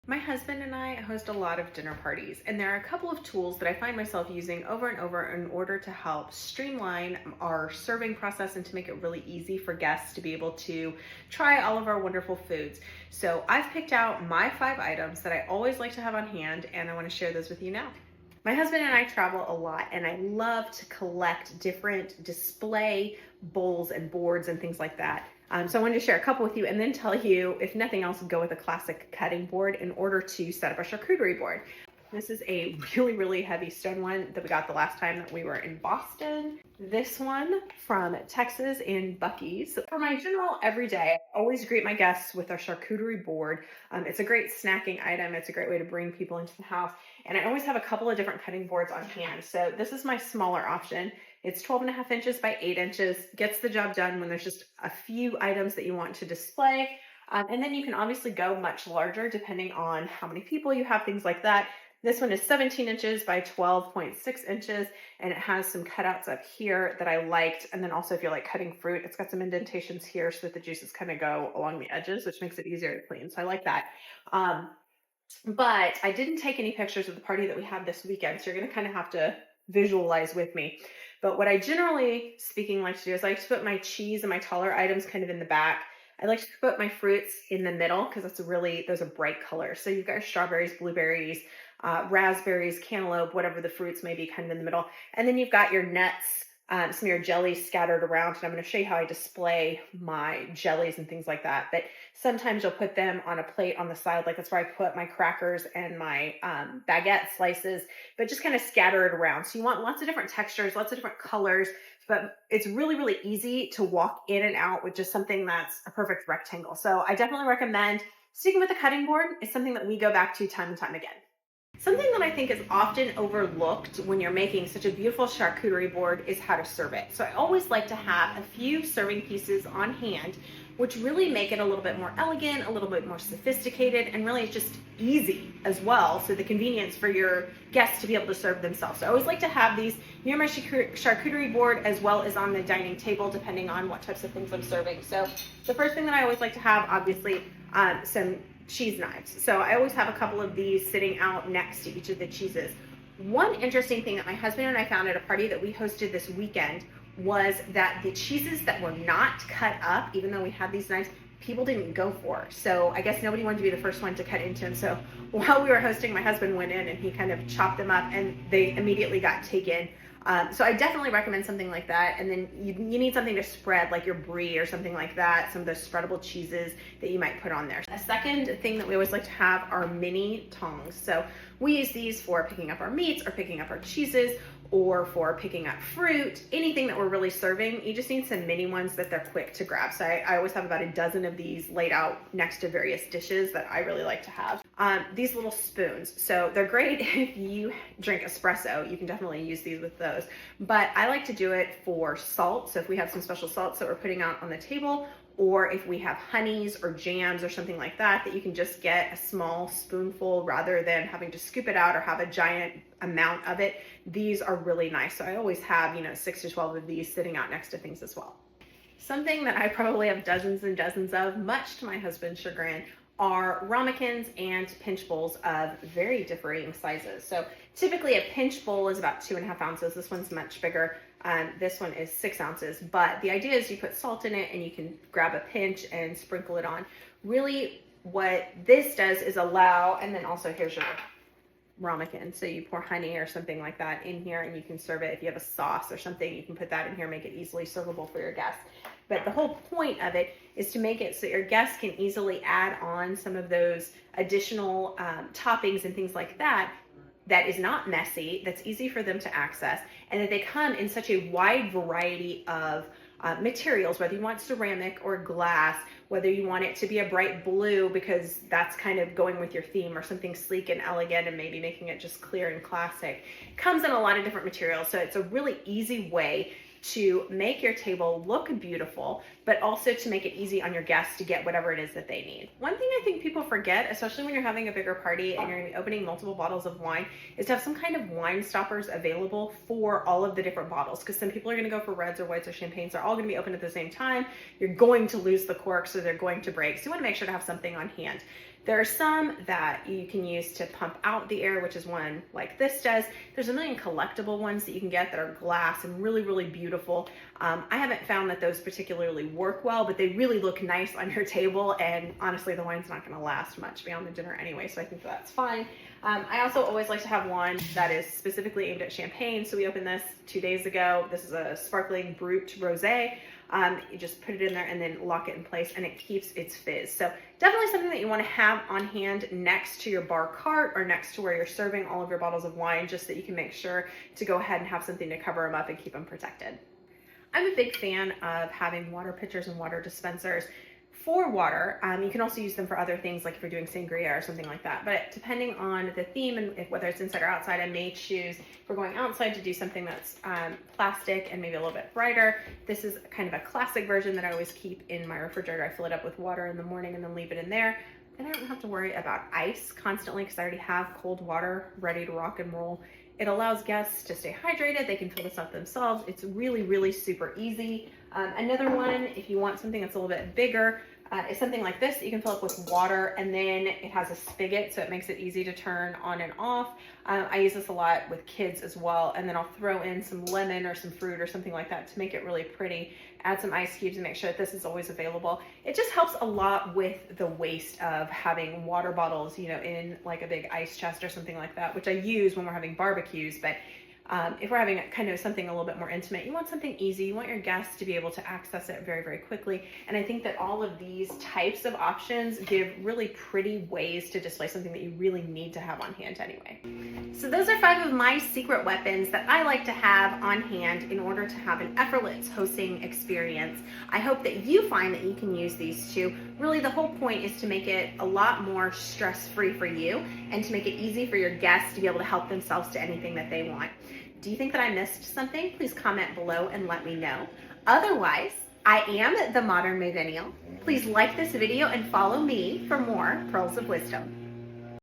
My husband and I host a lot of dinner parties, and there are a couple of tools that I find myself using over and over in order to help streamline our serving process and to make it really easy for guests to be able to try all of our wonderful foods. So I've picked out my 5 items that I always like to have on hand, and I want to share those with you now. My husband and I travel a lot, and I love to collect different display bowls and boards and things like that. So I wanted to share a couple with you and then tell you, if nothing else, go with a classic cutting board in order to set up a charcuterie board. This is a really, really heavy stone one that we got the last time that we were in Boston. This one from Texas in Buc-ee's. For my general everyday, I always greet my guests with a charcuterie board. It's a great snacking item. It's a great way to bring people into the house. And I always have a couple of different cutting boards on hand. So this is my smaller option. It's 12.5 inches by 8 inches, gets the job done when there's just a few items that you want to display. And then you can obviously go much larger depending on how many people you have, things like that. This one is 17 inches by 12.6 inches, and it has some cutouts up here that I liked. And then also if you're like cutting fruit, it's got some indentations here so that the juices kind of go along the edges, which makes it easier to clean. So I like that. But I didn't take any pictures of the party that we had this weekend, so you're going to kind of have to visualize with me. But what I generally speaking like to do is I like to put my cheese and my taller items kind of in the back. I like to put my fruits in the middle because those are bright colors. So you've got strawberries, blueberries, raspberries, cantaloupe, whatever the fruits may be kind of in the middle. And then you've got your nuts, some of your jellies scattered around. And I'm going to show you how I display my jellies and things like that. But sometimes you'll put them on a plate on the side. Like that's where I put my crackers and my baguette slices, but just kind of scatter it around. So you want lots of different textures, lots of different colors, but it's really, really easy to walk in and out with just something that's a perfect rectangle. So I definitely recommend sticking with the cutting board. It's something that we go back to time and time again. Something that I think is often overlooked when you're making such a beautiful charcuterie board is how to serve it. So I always like to have a few serving pieces on hand, which really make it a little bit more elegant, a little bit more sophisticated, and really just easy as well. So the convenience for your guests to be able to serve themselves. So I always like to have these near my charcuterie board as well as on the dining table, depending on what types of things I'm serving. So the first thing that I always like to have, obviously, some cheese knives. So I always have a couple of these sitting out next to each of the cheeses. One interesting thing that my husband and I found at a party that we hosted this weekend was that the cheeses that were not cut up, even though we had these knives, people didn't go for. So I guess nobody wanted to be the first one to cut into them. So while we were hosting, my husband went in and he kind of chopped them up and they immediately got taken. So I definitely recommend something like that. And then you need something to spread, like your brie or something like that, some of those spreadable cheeses that you might put on there. A second thing that we always like to have are mini tongs. So we use these for picking up our meats or picking up our cheeses or for picking up fruit, anything that we're really serving. You just need some mini ones that they're quick to grab. So I always have about a dozen of these laid out next to various dishes that I really like to have. These little spoons. So they're great if you drink espresso. You can definitely use these with those. But I like to do it for salt. So if we have some special salts that we're putting out on the table, or if we have honeys or jams or something like that, that you can just get a small spoonful rather than having to scoop it out or have a giant amount of it. These are really nice. So I always have, 6 to 12 of these sitting out next to things as well. Something that I probably have dozens and dozens of, much to my husband's chagrin, are ramekins and pinch bowls of very differing sizes. So typically a pinch bowl is about 2.5 ounces. This one's much bigger. This one is 6 ounces, but the idea is you put salt in it and you can grab a pinch and sprinkle it on. Really what this does is allow, and then also here's your ramekin. So you pour honey or something like that in here and you can serve it. If you have a sauce or something, you can put that in here, make it easily servable for your guests. But the whole point of it is to make it so your guests can easily add on some of those additional toppings and things like that is not messy, that's easy for them to access, and that they come in such a wide variety of materials, whether you want ceramic or glass, whether you want it to be a bright blue because that's kind of going with your theme, or something sleek and elegant and maybe making it just clear and classic. It comes in a lot of different materials, so it's a really easy way to make your table look beautiful, but also to make it easy on your guests to get whatever it is that they need. One thing I think people forget, especially when you're having a bigger party and you're gonna be opening multiple bottles of wine, is to have some kind of wine stoppers available for all of the different bottles, because some people are gonna go for reds or whites or champagnes. They're all gonna be open at the same time. You're going to lose the corks or they're going to break. So you wanna make sure to have something on hand. There are some that you can use to pump out the air, which is one like this does. There's a million collectible ones that you can get that are glass and really, really beautiful. I haven't found that those particularly work well, but they really look nice on your table. And honestly, the wine's not going to last much beyond the dinner anyway, so I think that's fine. I also always like to have one that is specifically aimed at champagne. So we opened this 2 days ago. This is a sparkling Brut Rosé. You just put it in there and then lock it in place, and it keeps its fizz. So definitely something that you want to have on hand next to your bar cart or next to where you're serving all of your bottles of wine, just so that you can make sure to go ahead and have something to cover them up and keep them protected. I'm a big fan of having water pitchers and water dispensers for water. You can also use them for other things, like if you're doing sangria or something like that. But depending on the theme and whether it's inside or outside, I may choose, if we're going outside, to do something that's plastic and maybe a little bit brighter. This is kind of a classic version that I always keep in my refrigerator. I fill it up with water in the morning and then leave it in there. Then I don't have to worry about ice constantly because I already have cold water ready to rock and roll. It allows guests to stay hydrated. They can fill this up themselves. It's really, really super easy. Another one, if you want something that's a little bit bigger, is something like this that you can fill up with water, and then it has a spigot, so it makes it easy to turn on and off. I use this a lot with kids as well, and then I'll throw in some lemon or some fruit or something like that to make it really pretty. Add some ice cubes and make sure that this is always available. It just helps a lot with the waste of having water bottles, you know, in like a big ice chest or something like that, which I use when we're having barbecues. But if we're having kind of something a little bit more intimate, you want something easy. You want your guests to be able to access it very, very quickly. And I think that all of these types of options give really pretty ways to display something that you really need to have on hand anyway. So those are 5 of my secret weapons that I like to have on hand in order to have an effortless hosting experience. I hope that you find that you can use these too. Really, the whole point is to make it a lot more stress-free for you and to make it easy for your guests to be able to help themselves to anything that they want. Do you think that I missed something? Please comment below and let me know. Otherwise, I am the Modern Millennial. Please like this video and follow me for more Pearls of Wisdom.